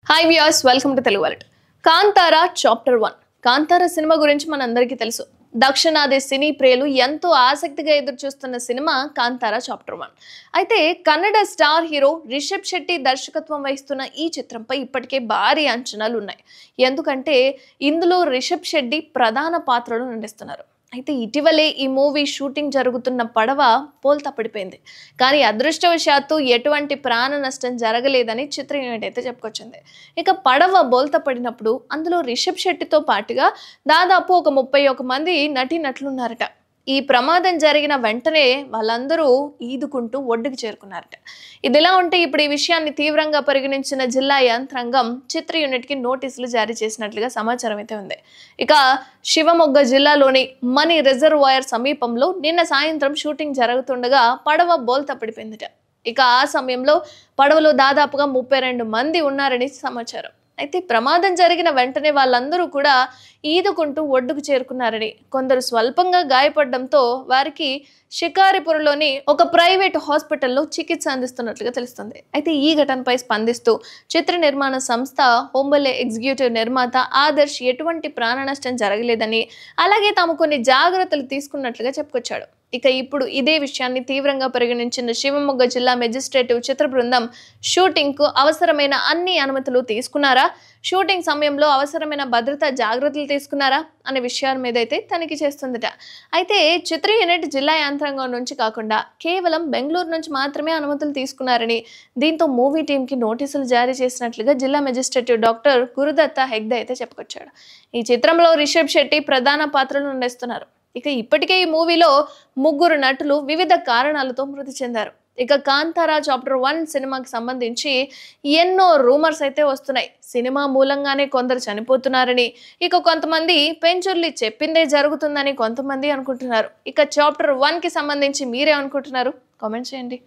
Hi viewers, welcome to Telugu world. Kantara chapter 1. Kantara cinema గురించి మనందరికీ తెలుసు. దక్షిణాది సినీ ప్రియులు ఎంతో ఆసక్తిగా ఎదురు చూస్తున్న సినిమా కాంతారా చాప్టర్ 1. అయితే కన్నడ స్టార్ హీరో రిషబ్ శెట్టి దర్శకత్వం వహిస్తున్న ఈ చిత్రంపై ఇప్పటికే భారీ అంచనాలు ఉన్నాయి. ఎందుకంటే ఇందులో రిషబ్ శెట్టి ప్రధాన పాత్రలో నటిస్తున్నారు. అయితే ఇటీవలే ఈ మూవీ షూటింగ్ జరుగుతున్న పడవ బోల్తా పడిపోయింది. కానీ అదృష్టవశాత్తు ఎటువంటి ప్రాణ నష్టం జరగలేదని చిత్ర యూనిట్ అయితే చెప్పుకొచ్చింది. ఇక పడవ బోల్తా పడినప్పుడు అందులో రిషబ్ శెట్టితో పాటుగా దాదాపు ఒక 31 మంది నటీనటులున్నారట. ఈ ప్రమాదం జరిగిన వెంటనే వాళ్ళందరూ ఈదుకుంటూ ఒడ్డుకు చేరుకున్నారట. ఇదిలా ఉంటే ఇప్పుడు ఈ విషయాన్ని తీవ్రంగా పరిగణించిన జిల్లా యంత్రాంగం చిత్ర యూనిట్కి నోటీసులు జారీ చేసినట్లుగా సమాచారం అయితే ఉంది. ఇక శివమొగ్గ జిల్లాలోని మణి రిజర్వాయర్ సమీపంలో నిన్న సాయంత్రం షూటింగ్ జరుగుతుండగా పడవ బోల్తా పడిపోయిందట. ఇక ఆ సమయంలో పడవలో దాదాపుగా 32 మంది ఉన్నారని సమాచారం. అయితే ప్రమాదం జరిగిన వెంటనే వాళ్ళందరూ కూడా ఈదుకుంటూ ఒడ్డుకు చేరుకున్నారని, కొందరు స్వల్పంగా గాయపడడంతో వారికి షికారిపురంలోని ఒక ప్రైవేట్ హాస్పిటల్లో చికిత్స అందిస్తున్నట్లుగా తెలుస్తుంది. అయితే ఈ ఘటనపై స్పందిస్తూ చిత్ర నిర్మాణ సంస్థ హోంబలే ఎగ్జిక్యూటివ్ నిర్మాత ఆదర్శ్ ఎటువంటి ప్రాణ నష్టం జరగలేదని, అలాగే తాము కొన్ని జాగ్రత్తలు తీసుకున్నట్లుగా చెప్పుకొచ్చాడు. ఇక ఇప్పుడు ఇదే విషయాన్ని తీవ్రంగా పరిగణించిన శివమొగ్గ జిల్లా మెజిస్ట్రేటివ్ చిత్ర బృందం షూటింగ్ కు అవసరమైన అన్ని అనుమతులు తీసుకున్నారా, షూటింగ్ సమయంలో అవసరమైన భద్రతా జాగ్రత్తలు తీసుకున్నారా అనే విషయాల మీద అయితే తనిఖీ చేస్తుందట. అయితే చిత్ర యూనిట్ జిల్లా యంత్రాంగం నుంచి కాకుండా కేవలం బెంగళూరు నుంచి మాత్రమే అనుమతులు తీసుకున్నారని, దీంతో మూవీ టీమ్ కి నోటీసులు జారీ చేసినట్లుగా జిల్లా మెజిస్ట్రేటివ్ డాక్టర్ గురుదత్త హెగ్డే అయితే చెప్పుకొచ్చాడు. ఈ చిత్రంలో రిషబ్ శెట్టి ప్రధాన పాత్రలు నటిస్తున్నారు. ఇక ఇప్పటికే ఈ మూవీలో 3 నటులు వివిధ కారణాలతో మృతి చెందారు. ఇక కాంతారా చాప్టర్ 1 సినిమాకి సంబంధించి ఎన్నో రూమర్స్ అయితే వస్తున్నాయి. సినిమా మూలంగానే కొందరు చనిపోతున్నారని, ఇక కొంతమంది పెంచుర్లి చెప్పిందే జరుగుతుందని కొంతమంది అనుకుంటున్నారు. ఇక చాప్టర్ 1 కి సంబంధించి మీరేమనుకుంటున్నారు? కామెంట్ చేయండి.